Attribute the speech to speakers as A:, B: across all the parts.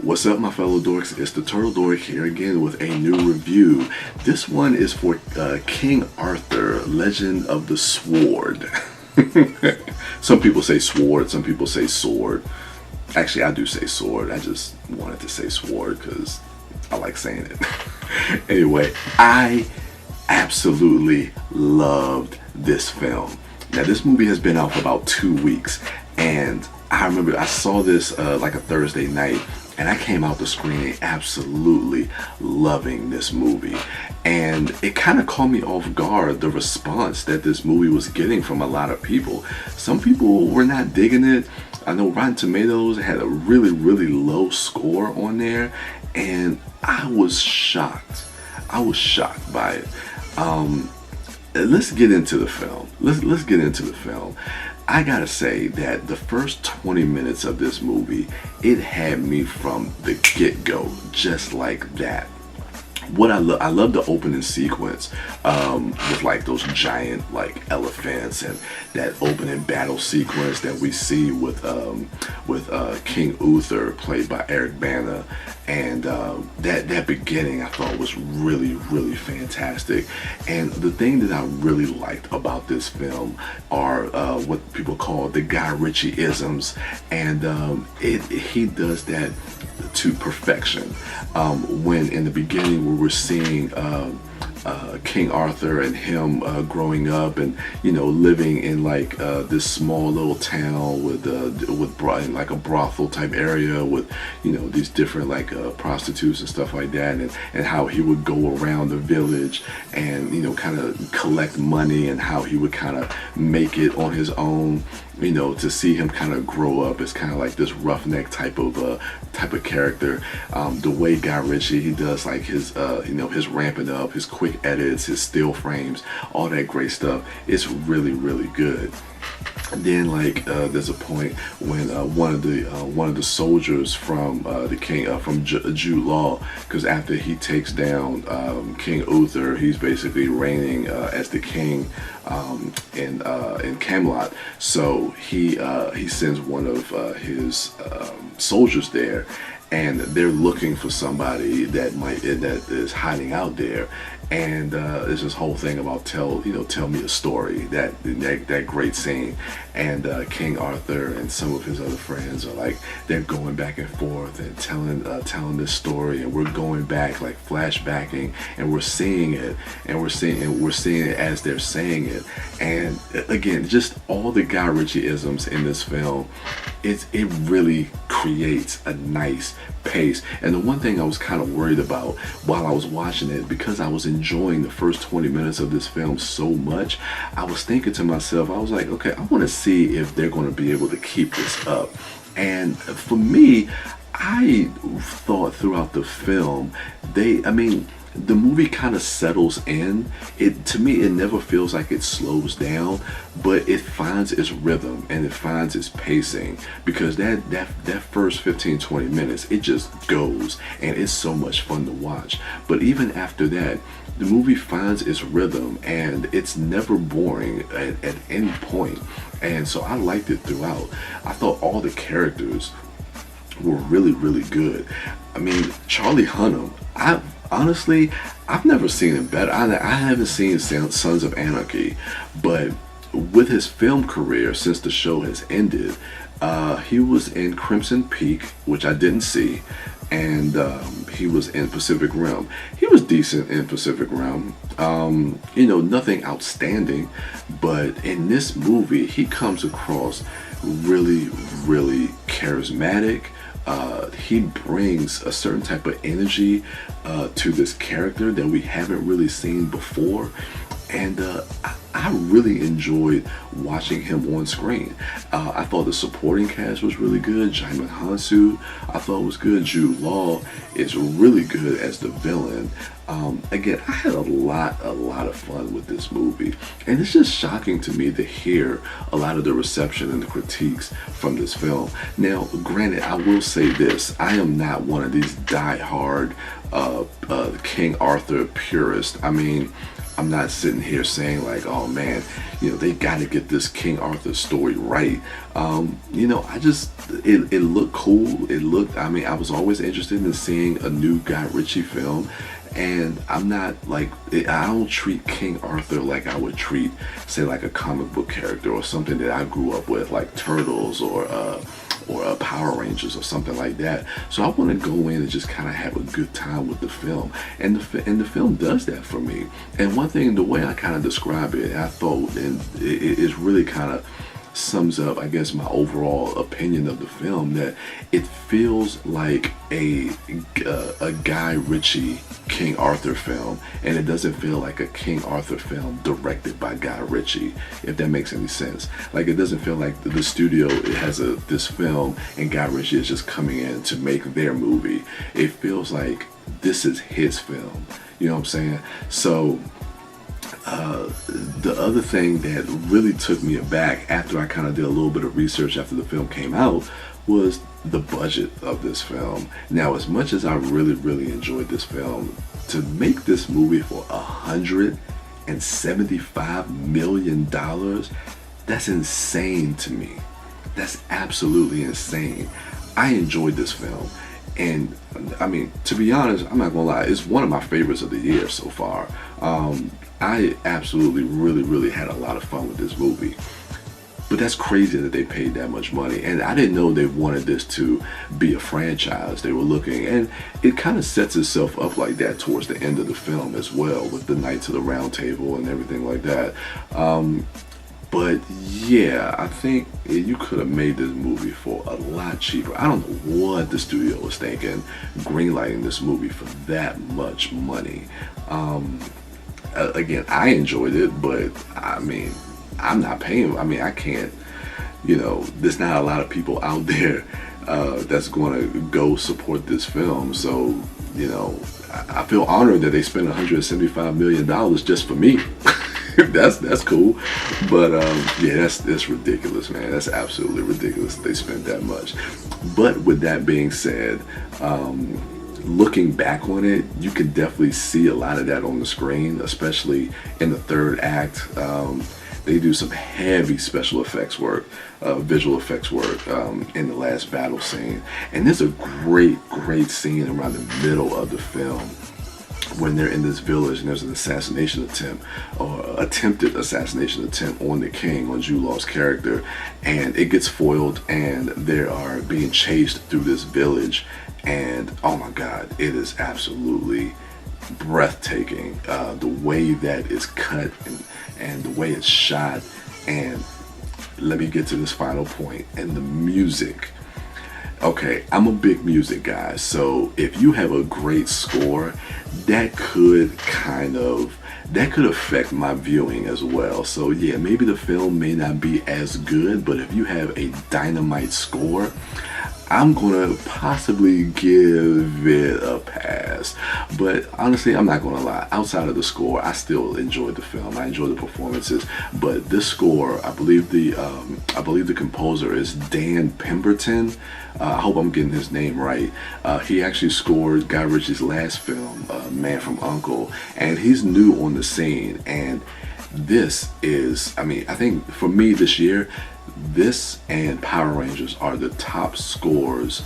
A: What's up, my fellow dorks? It's the Turtle Dork here again with a new review. This one is for King Arthur, Legend of the Sword. Some people say sword, some people say sword. Actually, I do say sword. I just wanted to say sword because I like saying it. Anyway, I absolutely loved this film. Now, this movie has been out for about 2 weeks, and I remember I saw this like a Thursday night, and I came out the screening absolutely loving this movie. And it kind of caught me off guard, the response that this movie was getting from a lot of people. Some people were not digging it. I know Rotten Tomatoes had a really low score on there, and I was shocked. I was shocked by it. Let's get into the film. Let's get into the film. I gotta say that the first 20 minutes of this movie, it had me from the get-go, just like that. What I love the opening sequence with like those giant like elephants, and that opening battle sequence that we see with King Uther, played by Eric Bana, and that beginning I thought was really fantastic. And the thing that I really liked about this film are what people call the Guy Ritchie isms, and he does that to perfection. When in the beginning we were seeing King Arthur and him growing up, and living in like this small little town with like a brothel type area with these different like prostitutes and stuff like that, and how he would go around the village and kind of collect money, and how he would kind of make it on his own. To see him kind of grow up as kind of like this roughneck type of character. The way Guy Ritchie, he does like his his ramping up, his quick edits, his still frames, all that great stuff. It's really good. And then like there's a point when one of the soldiers from the king from Jude Law, because after he takes down King Uther, he's basically reigning as the king in Camelot. So he sends one of his soldiers there, and they're looking for somebody that is hiding out there. And there's this whole thing about tell me a story, that great scene. And King Arthur and some of his other friends are like, they're going back and forth and telling this story, and we're going back, like flashbacking, and we're seeing it, and we're seeing it as they're saying it. And again, just all the Guy Ritchie isms in this film, it really creates a nice pace. And the one thing I was kind of worried about while I was watching it, because I was enjoying the first 20 minutes of this film so much, I was thinking to myself, I was like, okay, I want to see if they're going to be able to keep this up. And for me, I thought throughout the film, the movie kind of settles in. To me, it never feels like it slows down, but it finds its rhythm and it finds its pacing, because that first 15-20 minutes, it just goes, and it's so much fun to watch. But even after that, the movie finds its rhythm, and it's never boring at any point. And so I liked it throughout. I thought all the characters were really good. I mean, Charlie Hunnam, honestly, I've never seen him better. I haven't seen Sons of Anarchy, but with his film career since the show has ended, he was in Crimson Peak, which I didn't see, and he was in Pacific Rim. He was decent in Pacific Rim. Nothing outstanding, but in this movie, he comes across really charismatic. He brings a certain type of energy to this character that we haven't really seen before, and I really enjoyed watching him on screen. I thought the supporting cast was really good. Jaimin Hansu, I thought was good. Jude Law is really good as the villain. Again, I had a lot of fun with this movie, and it's just shocking to me to hear a lot of the reception and the critiques from this film. Now, granted, I will say this: I am not one of these die-hard King Arthur purists. I mean, I'm not sitting here saying like, oh man, you know, they got to get this King Arthur story right. You know, it looked cool. It looked, I mean, I was always interested in seeing a new Guy Ritchie film. And I'm not like, I don't treat King Arthur like I would treat, say, like a comic book character or something that I grew up with, like Turtles or Power Rangers or something like that. So I want to go in and just kind of have a good time with the film, and the film does that for me. And one thing, the way I kind of describe it, I thought, and it really kind of sums up, I guess, my overall opinion of the film, that it feels like a Guy Ritchie King Arthur film, and it doesn't feel like a King Arthur film directed by Guy Ritchie, if that makes any sense. Like, it doesn't feel like the studio, it has this film and Guy Ritchie is just coming in to make their movie. It feels like this is his film, you know what I'm saying? So the other thing that really took me aback after I kind of did a little bit of research after the film came out was the budget of this film. Now, as much as I really enjoyed this film, to make this movie for $175 million, that's insane to me. That's absolutely insane. I enjoyed this film, and I mean, to be honest, I'm not gonna lie, it's one of my favorites of the year so far. I absolutely really had a lot of fun with this movie. But that's crazy that they paid that much money. And I didn't know they wanted this to be a franchise. They were looking, and it kind of sets itself up like that towards the end of the film as well, with the Knights of the Round Table and everything like that. But yeah, I think you could have made this movie for a lot cheaper. I don't know what the studio was thinking, greenlighting this movie for that much money. Again, I enjoyed it, but I mean, I'm not paying. I mean, I can't, you know, there's not a lot of people out there that's going to go support this film. So, you know, I feel honored that they spent $175 million just for me. That's cool. But yeah, that's ridiculous, man. That's absolutely ridiculous that they spent that much. But with that being said, looking back on it, you can definitely see a lot of that on the screen, especially in the third act. They do some heavy special effects work, visual effects work in the last battle scene. And there's a great scene around the middle of the film when they're in this village and there's an assassination attempt, or attempted assassination attempt on the king, on Jude Law's character, and it gets foiled and they are being chased through this village. And oh my God, it is absolutely breathtaking, the way that it's cut and the way it's shot. And let me get to this final point, and the music. Okay, I'm a big music guy, so if you have a great score, that could affect my viewing as well. So yeah, maybe the film may not be as good, but if you have a dynamite score, I'm gonna possibly give it a pass. But honestly, I'm not gonna lie, outside of the score, I still enjoyed the film. I enjoyed the performances, but this score, I believe the composer is Dan Pemberton. I hope I'm getting his name right. He actually scored Guy Ritchie's last film, Man from U.N.C.L.E., and he's new on the scene. And this is, I mean, I think for me this year, this and Power Rangers are the top scores,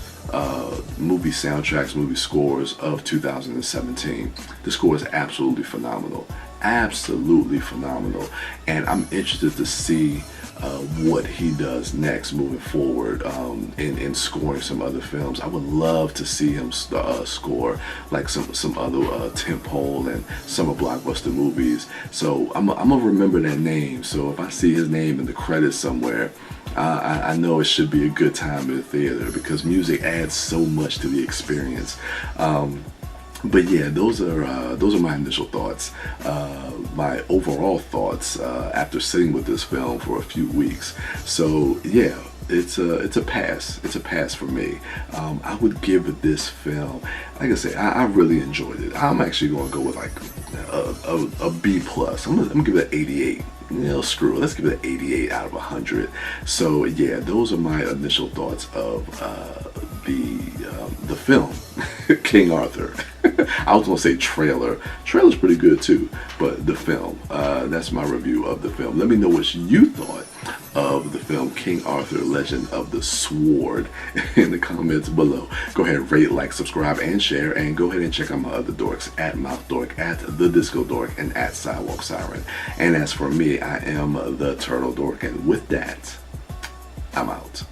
A: movie soundtracks, movie scores of 2017. The score is absolutely phenomenal. Absolutely phenomenal. And I'm interested to see what he does next moving forward in scoring some other films. I would love to see him score like some other tentpole and summer blockbuster movies. So I'm gonna remember that name. So if I see his name in the credits somewhere, I know it should be a good time in the theater, because music adds so much to the experience. But yeah, those are my initial thoughts, my overall thoughts after sitting with this film for a few weeks. So yeah, it's a pass. It's a pass for me. I would give this film, like I said, I really enjoyed it. I'm actually going to go with like a B plus. I'm gonna give it an 88. You know, screw it. Let's give it an 88 out of 100. So yeah, those are my initial thoughts of the film King Arthur. I was gonna say trailer. Trailer's pretty good too, but the film. That's my review of the film. Let me know what you thought of the film King Arthur, Legend of the Sword in the comments below. Go ahead, rate, like, subscribe, and share, and go ahead and check out my other dorks at MouthDork, at TheDiscoDork, and at Sidewalk Siren. And as for me, I am the Turtle Dork, and with that, I'm out.